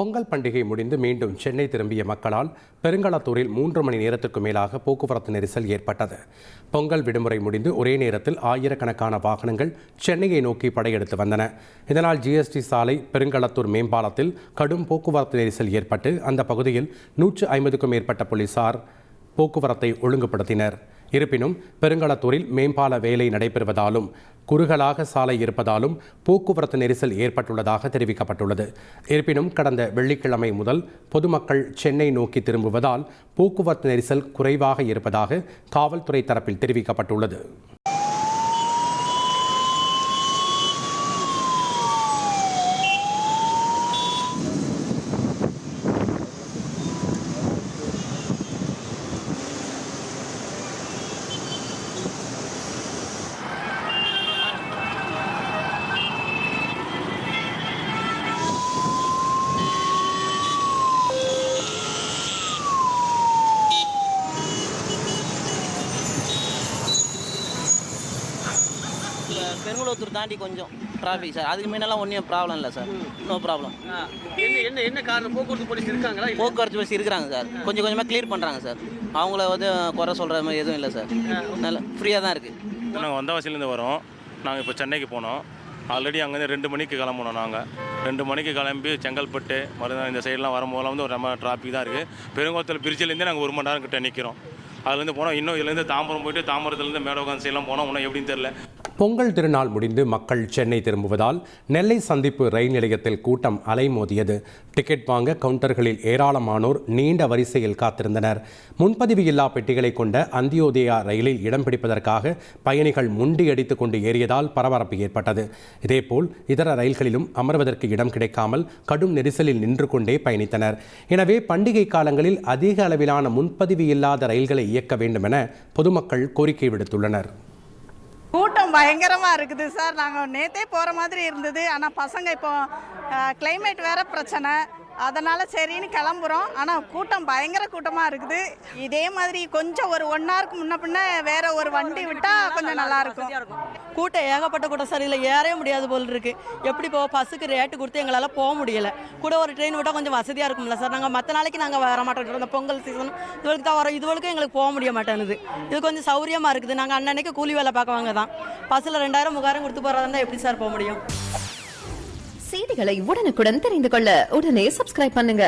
பொங்கல் பண்டிகை முடிந்து மீண்டும் சென்னை திரும்பிய மக்களால் பெருங்களத்தூரில் 3 மணி நேரத்திற்கு மேலாக போக்குவரத்து நெரிசல் ஏற்பட்டது. பொங்கல் விடுமுறை முடிந்து ஒரே நேரத்தில் ஆயிரக்கணக்கான வாகனங்கள் சென்னையை நோக்கி படையெடுத்து வந்தன. இதனால் ஜிஎஸ்டி சாலை பெருங்களத்தூர் மேம்பாலத்தில் கடும் போக்குவரத்து நெரிசல் ஏற்பட்டு அந்த பகுதியில் 150க்கும் மேற்பட்ட போலீசார் போக்குவரத்தை ஒழுங்குபடுத்தினர். இருப்பினும் பெருங்களத்தூரில் மேம்பால வேலை நடைபெறுவதாலும் குறுகலாக சாலை இருப்பதாலும் போக்குவரத்து நெரிசல் ஏற்பட்டுள்ளதாக தெரிவிக்கப்பட்டுள்ளது. இருப்பினும் கடந்த வெள்ளிக்கிழமை முதல் பொதுமக்கள் சென்னை நோக்கி திரும்புவதால் போக்குவரத்து நெரிசல் குறைவாக இருப்பதாக காவல்துறை தரப்பில் தெரிவிக்கப்பட்டுள்ளது. பெருங்குளத்தூர் தாண்டி கொஞ்சம் டிராஃபிக் சார். அதுக்கு முன்னெல்லாம் ஒன்றும் ப்ராப்ளம் இல்லை சார். No problem. என்ன காரணம்? போக்குவரத்து போலீஸ் இருக்காங்களா? போக்குவரத்து போலீஸ் இருக்கிறாங்க சார். கொஞ்சம் கொஞ்சமாக கிளியர் பண்ணுறாங்க சார். அவங்கள வந்து குறை சொல்கிற மாதிரி எதுவும் இல்லை சார். நல்லா ஃப்ரீயாக தான் இருக்குது. நாங்கள் வந்தவாசிலேருந்து வரோம். நாங்கள் இப்போ சென்னைக்கு போனோம். ஆல்ரெடி அங்கேருந்து 2 மணிக்கு கிளம்பணும். நாங்கள் 2 மணிக்கு கிளம்பி செங்கல்பட்டு மறுநாள் இந்த சைடெலாம் வரும்போதெல்லாம் வந்து ஒரு நம்ம டிராஃபிக் தான் இருக்குது. பெருங்குளத்தூர் பிரிட்ஜிலேருந்தே நாங்கள் 1 மணி நேரம் கிட்ட நிற்கிறோம். அதுலேருந்து போனோம். இன்னும் இதுலேருந்து தாம்பரம் போயிட்டு தாம்பரத்துலேருந்து மேடோகான் சைடெலாம் போனோம். இன்னும் எப்படின்னு தெரில. பொங்கல் திருநாள் முடிந்து மக்கள் சென்னை திரும்புவதால் நெல்லை சந்திப்பு ரயில் நிலையத்தில் கூட்டம் அலைமோதியது. டிக்கெட் வாங்க கவுண்டர்களில் ஏராளமானோர் நீண்ட வரிசையில் காத்திருந்தனர். முன்பதிவு இல்லா பெட்டிகளை கொண்ட அந்தியோதயா ரயிலில் இடம் பிடிப்பதற்காக பயணிகள் முண்டியடித்துக் கொண்டு ஏறியதால் பரபரப்பு ஏற்பட்டது. இதேபோல் இதர ரயில்களிலும் அமர்வதற்கு இடம் கிடைக்காமல் கடும் நெரிசலில் நின்று கொண்டே பயணித்தனர். எனவே பண்டிகை காலங்களில் அதிக அளவிலான முன்பதிவு இல்லாத ரயில்களை இயக்க வேண்டும் என பொதுமக்கள் கோரிக்கை விடுத்துள்ளனர். கூட்டம் பயங்கரமாக இருக்குது சார். நாங்கள் நேற்றே போகிற மாதிரி இருந்தது. ஆனால் பசங்க இப்போ கிளைமேட் வேறு பிரச்சனை, அதனால் சரின்னு கிளம்புறோம். ஆனால் கூட்டம் பயங்கர கூட்டமாக இருக்குது. இதே மாதிரி கொஞ்சம் ஒரு 1 ஹவருக்கு முன்ன பின்ன வேறு ஒரு வண்டி விட்டால் கொஞ்சம் நல்லாயிருக்கும். கூட்டம் ஏகப்பட்ட கூட்டம் சார். இதில் ஏறவே முடியாது போல் இருக்குது. எப்படி பஸ்ஸுக்கு ரேட்டு கொடுத்து எங்களால் போக முடியலை. கூட ஒரு ட்ரெயின் விட்டால் கொஞ்சம் வசதியாக இருக்கும்ல சார். நாங்கள் மற்ற நாளைக்கு நாங்கள் வர மாட்டோம். இந்த பொங்கல் சீசன் இதுவரைக்கும் தான் வரோம். இதுவரைக்கும் எங்களுக்கு போக முடிய மாட்டேங்குது. இது கொஞ்சம் சௌரியமாக இருக்குது. நாங்கள் அன்னன்னைக்கு கூலி வேலை பார்க்கவாங்க தான். பஸ்ஸில் 2000 3000 கொடுத்து போகிறதா இருந்தால் எப்படி சார் போக முடியும்? செய்திகளை உடனுக்குடன் தெரிந்து கொள்ள உடனே சப்ஸ்கிரைப் பண்ணுங்க.